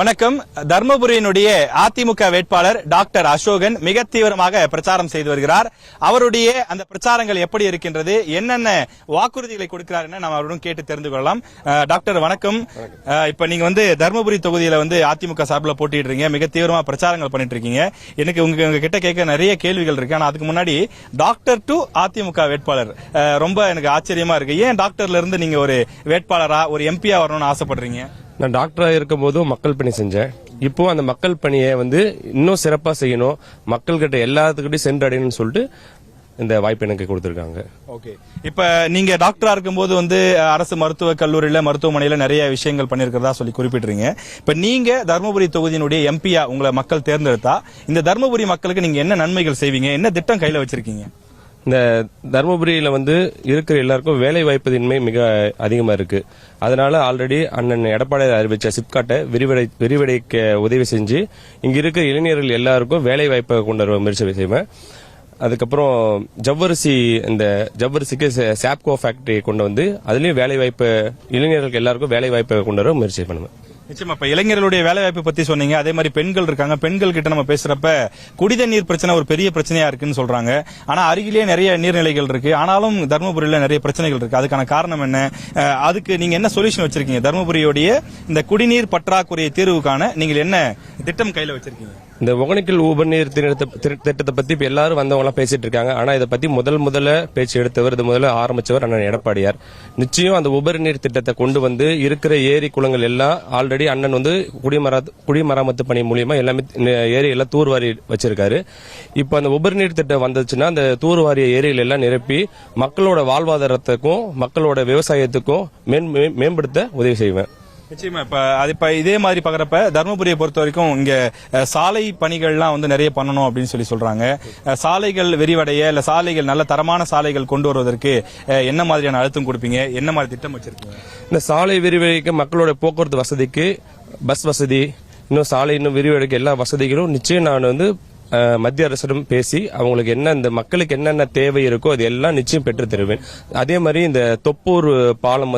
வணக்கம். தர்மபுரியினுடைய அதிமுக வேட்பாளர் டாக்டர் அசோகன் மிக தீவிரமாக பிரச்சாரம் செய்து வருகிறார். அவருடைய அந்த பிரச்சாரங்கள் எப்படி இருக்கின்றது, என்னென்ன வாக்குறுதிகளை கொடுக்கிறார் நம்ம அவருடன் கேட்டு தெரிந்து கொள்ளலாம். டாக்டர் வணக்கம். இப்ப நீங்க தர்மபுரி தொகுதியில அதிமுக சார்பில் போட்டிடுறீங்க, மிக தீவிரமா பிரச்சாரங்கள் பண்ணிட்டு இருக்கீங்க. எனக்கு உங்க கிட்ட கேட்க நிறைய கேள்விகள் இருக்கு. ஆனா அதுக்கு முன்னாடி டாக்டர் டு அதிமுக வேட்பாளர் ரொம்ப எனக்கு ஆச்சரியமா இருக்கு. ஏன் டாக்டர்ல இருந்து நீங்க ஒரு வேட்பாளரா ஒரு எம்பியா வரணும்னு ஆசைப்படுறீங்க? நான் டாக்டரா இருக்கும் போதும் மக்கள் பணி செஞ்சேன். இப்போ அந்த மக்கள் பணியை இன்னும் சிறப்பா செய்யணும், மக்கள்கிட்ட எல்லாத்துக்கிட்டையும் சென்றடையணும்னு சொல்லிட்டு இந்த வாய்ப்பு எனக்கு கொடுத்திருக்காங்க. ஓகே. இப்ப நீங்க டாக்டரா இருக்கும்போது அரசு மருத்துவக் கல்லூரியில மருத்துவமனையில நிறைய விஷயங்கள் பண்ணிருக்கிறதா சொல்லி குறிப்பிடுறீங்க. இப்ப நீங்க தர்மபுரி தொகுதியினுடைய எம்பியா உங்களை மக்கள் தேர்ந்தெடுத்தா இந்த தர்மபுரி மக்களுக்கு நீங்க என்ன நன்மைகள் செய்வீங்க, என்ன திட்டம் கையில வச்சிருக்கீங்க? இந்த தர்மபுரியில இருக்கிற எல்லாருக்கும் வேலை வாய்ப்பின்மை மிக அதிகமா இருக்கு. அதனால ஆல்ரெடி அண்ணன் எடப்பாடி அறிவிச்ச சிப்காட்டை விரிவடைக்க உதவி செஞ்சு இங்க இருக்கிற இளைஞர்கள் எல்லாருக்கும் வேலை வாய்ப்பை கொண்டு வர முயற்சி செய்வேன். அதுக்கப்புறம் ஜவ்வரிசிக்கு சாப்கோ ஃபேக்டரி கொண்டு அதுலயும் வேலை வாய்ப்பு இளைஞர்களுக்கு எல்லாருக்கும் வேலை வாய்ப்பை கொண்டு வர முயற்சி பண்ணுவேன். நிச்சயமா. இப்ப இளைஞர்களுடைய வேலை வாய்ப்பு பத்தி சொன்னீங்க, அதே மாதிரி பெண்கள் இருக்காங்க. பெண்கள் கிட்ட நம்ம பேசுறப்ப குடிதண்ணீர் பிரச்சனை ஒரு பெரிய பிரச்சனையா இருக்குன்னு சொல்றாங்க. ஆனா அருகிலேயே நிறைய நீர்நிலைகள் இருக்கு, ஆனாலும் தர்மபுரியில நிறைய பிரச்சனைகள் இருக்கு. அதுக்கான காரணம் என்ன? அதுக்கு நீங்க என்ன சொல்யூஷன் வச்சிருக்கீங்க? தர்மபுரியோடைய இந்த குடிநீர் பற்றாக்குறை தீர்வுக்கான நீங்கள் என்ன திட்டம் கையில வச்சிருக்கீங்க? இந்த ஒகேனக்கல் உபநீர் திட்டத்தை பத்தி இப்ப எல்லாரும் வந்தவங்க எல்லாம் பேசிட்டு இருக்காங்க. ஆனா இதை பத்தி முதல்ல பேச்சு எடுத்தவர், இது முதல்ல ஆரம்பிச்சவர் அண்ணன் எடப்பாடியார். நிச்சயம் அந்த உபரிநீர் திட்டத்தை கொண்டு இருக்கிற ஏரி குளங்கள் எல்லாம் ஆல்ரெடி அண்ணன் குடிமராமத்து பணி மூலியமா எல்லாமே ஏரி எல்லாம் தூர்வாரி வச்சிருக்காரு. இப்ப அந்த உபரிநீர் திட்டம் வந்துச்சுன்னா அந்த தூர்வாரிய ஏரிகள் எல்லாம் நிரப்பி மக்களோட வாழ்வாதாரத்துக்கும் மக்களோட விவசாயத்துக்கும் மேம்படுத்த உதவி செய்வேன். நிச்சயமா. இப்ப இதே மாதிரி பாக்குறப்ப தர்மபுரியை பொறுத்த வரைக்கும் இங்க சாலை பணிகள்லாம் நிறைய பண்ணணும் அப்படின்னு சொல்றாங்க. சாலைகள் விரிவடைய இல்ல சாலைகள் நல்ல தரமான சாலைகள் கொண்டு வருவதற்கு என்ன மாதிரியான அழுத்தம் கொடுப்பீங்க, என்ன மாதிரி திட்டம் வச்சிருக்கீங்க? இந்த சாலை விரிவடைக்க மக்களோட போக்குவரத்து வசதிக்கு பஸ் வசதி, இன்னும் சாலை இன்னும் விரிவடைக்க எல்லா வசதிகளும் நிச்சயம் நான் மத்திய அரசிடம் பேசி அவங்களுக்கு என்ன இந்த மக்களுக்கு என்னென்ன தேவை இருக்கோ அது எல்லாம் நிச்சயம் பெற்று தருவேன். அதே மாதிரி இந்த தொப்பூர் பாலம்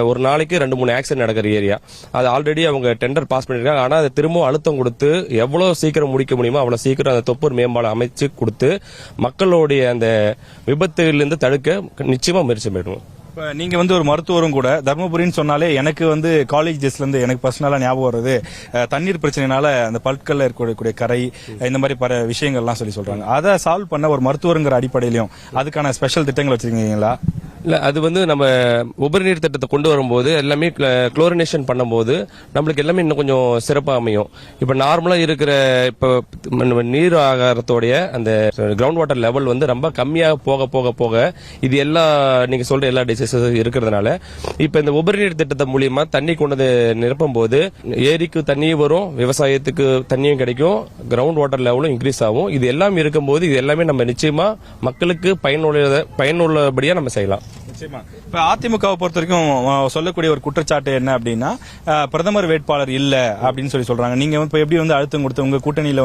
ஒரு நாளைக்கு 2-3 ஆக்சிடென்ட் நடக்கிற ஏரியா. அது ஆல்ரெடி அவங்க டெண்டர் பாஸ் பண்ணிருக்காங்க. ஆனா அதை திரும்பவும் அழுத்தம் கொடுத்து எவ்வளவு சீக்கிரம் முடிக்க முடியுமோ அவ்வளவு சீக்கிரம் அந்த தொப்பூர் மேம்பாலம் அமைச்சு கொடுத்து மக்களுடைய அந்த விபத்துகளிலிருந்து தடுக்க நிச்சயமா முயற்சி பண்ணுவோம். இப்ப நீங்க ஒரு மருத்துவரும் கூட. தர்மபுரின்னு சொன்னாலே எனக்கு காலேஜ் டேஸ்ல இருந்து எனக்கு பர்சனலா ஞாபகம் வருது தண்ணீர் பிரச்சனைனால அந்த பல்கல்ல இருக்கக்கூடிய கரை இந்த மாதிரி பல விஷயங்கள்லாம் சொல்றாங்க. அதை சால்வ் பண்ண ஒரு மருத்துவருங்கிற அடிப்படையிலும் அதுக்கான ஸ்பெஷல் திட்டங்கள் வச்சிருக்கீங்களா? இல்ல, அது நம்ம உபரிநீர் திட்டத்தை கொண்டு வரும்போது எல்லாமே குளோரினேஷன் பண்ணும்போது நம்மளுக்கு எல்லாமே இன்னும் கொஞ்சம் சிறப்பா அமையும். இப்ப நார்மலா இருக்கிற இப்ப நீர் ஆகாரத்தோடைய அந்த கிரவுண்ட் வாட்டர் லெவல் ரொம்ப கம்மியா போக போக போக இது எல்லா நீங்க சொல்ற எல்லா டிசீசஸ் இருக்கிறதுனால இப்ப இந்த உபரிநீர் திட்டத்தை மூலியமா தண்ணி கொண்டு நிரப்பும் போது ஏரிக்கு தண்ணி வரும், விவசாயத்துக்கு தண்ணியும் கிடைக்கும், கிரவுண்ட் வாட்டர் லெவலும் இன்க்ரீஸ் ஆகும். இது எல்லாம் இருக்கும்போது இது எல்லாமே நம்ம நிச்சயமா மக்களுக்கு பயனுள்ளபடியா நம்ம செய்யலாம். நிச்சயமா. இப்ப அதிமுகவை பொறுத்த வரைக்கும் சொல்லக்கூடிய ஒரு குற்றச்சாட்டு என்ன அப்படின்னா பிரதமர் வேட்பாளர் இல்ல அப்படின்னு சொல்றாங்க. நீங்க எப்படி அழுத்தம் கொடுத்து உங்க கூட்டணியில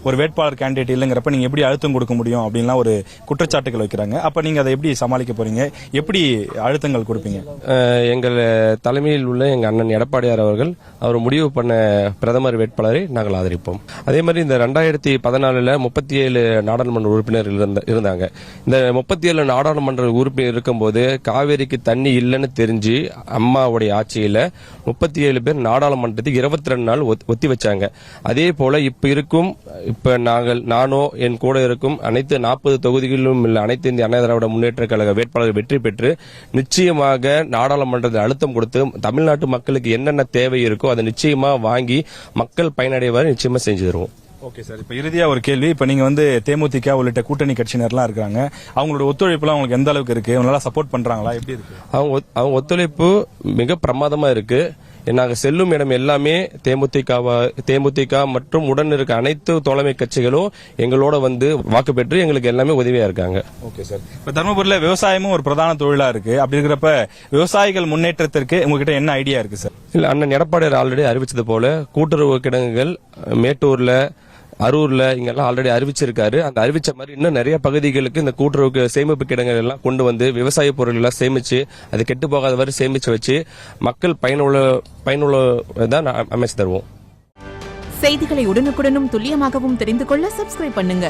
ஒரு வேட்பாளர் கேண்டிடேட் இல்லங்கிறப்ப நீங்க எப்படி அழுத்தம் கொடுக்க முடியும் அப்படின்லாம் ஒரு குற்றச்சாட்டுகள் வைக்கிறாங்க. அப்ப நீங்க அதை எப்படி சமாளிக்க போறீங்க, எப்படி அழுத்தங்கள் கொடுப்பீங்க? எங்கள் தலைமையில் உள்ள எங்க அண்ணன் எடப்பாடியார் அவர்கள் அவர் முடிவு பண்ண பிரதமர் வேட்பாளரை நாங்கள் ஆதரிப்போம். அதே மாதிரி இந்த 2014 37 நாடாளுமன்ற உறுப்பினர்கள் இருந்தாங்க. இந்த 37 நாடாளுமன்ற உறுப்பினர் இருக்கும்போது காவேரிக்கு தண்ணி இல்லைன்னு தெரிஞ்சு அம்மாவுடைய ஆட்சியில 37 பேர் நாடாளுமன்றத்துக்கு 22 நாள் ஒத்தி வச்சாங்க. அதே போல இப்ப நானோ என் கூட இருக்கும் அனைத்து 40 தொகுதிகளிலும் உள்ள அனைத்து இந்திய அண்ணா திராவிட முன்னேற்ற கழக வேட்பாளர்கள் வெற்றி பெற்று நிச்சயமாக நாடாளுமன்றத்தில் அழுத்தம் கொடுத்து தமிழ்நாட்டு மக்களுக்கு என்னென்ன தேவை இருக்கோ அதை நிச்சயமா வாங்கி மக்கள் பயனடைவாறு நிச்சயமா செஞ்சு தருவோம். Okay sir. இப்ப இறுதியா ஒரு கேள்வி. இப்ப நீங்க தேமுதிக உள்ளிட்ட கூட்டணி கட்சியினர்லாம் இருக்காங்க, அவங்களோட ஒத்துழைப்புலாம் உங்களுக்கு எந்த அளவுக்கு இருக்கு? நல்லா சப்போர்ட் பண்றாங்களா? எப்படி இருக்கு அவங்க ஒத்துழைப்பு? மிக பிரமாதமா இருக்கு. நாங்க செல்லும் இடம் எல்லாமே தேமுதிக மற்றும் உடன் இருக்க அனைத்து தோழமை கட்சிகளும் எங்களோட வாக்கு பெற்று எங்களுக்கு எல்லாமே உதவியா இருக்காங்க. Okay sir. இப்ப தர்மபுரியில விவசாயமும் ஒரு பிரதான தொழிலா இருக்கு. அப்படி இருக்கிறப்ப விவசாயிகள் முன்னேற்றத்திற்கு உங்ககிட்ட என்ன ஐடியா இருக்கு சார்? இல்ல, அண்ணன் எடப்பாடியார் ஆல்ரெடி அறிவிச்சது போல கூட்டுறவு கிடங்குகள் மேட்டூர்ல அரூர்ல இங்கெல்லாம் ஆல்ரெடி அறிவிச்சிருக்காரு. அந்த அறிவிச்ச மாதிரி இன்னும் நிறைய பகுதிகளுக்கு இந்த கூட்டுறவு சேமிப்பு கிடங்குகள் எல்லாம் கொண்டு வந்து விவசாய பொருள் எல்லாம் சேமிச்சு அது கெட்டு போகாத வரை சேமிச்சு வச்சு மக்கள் பயனுள்ள அமைச்சு தருவோம். செய்திகளை உடனுக்குடனும் துல்லியமாகவும் தெரிந்து கொள்ள சப்ஸ்கிரைப் பண்ணுங்க.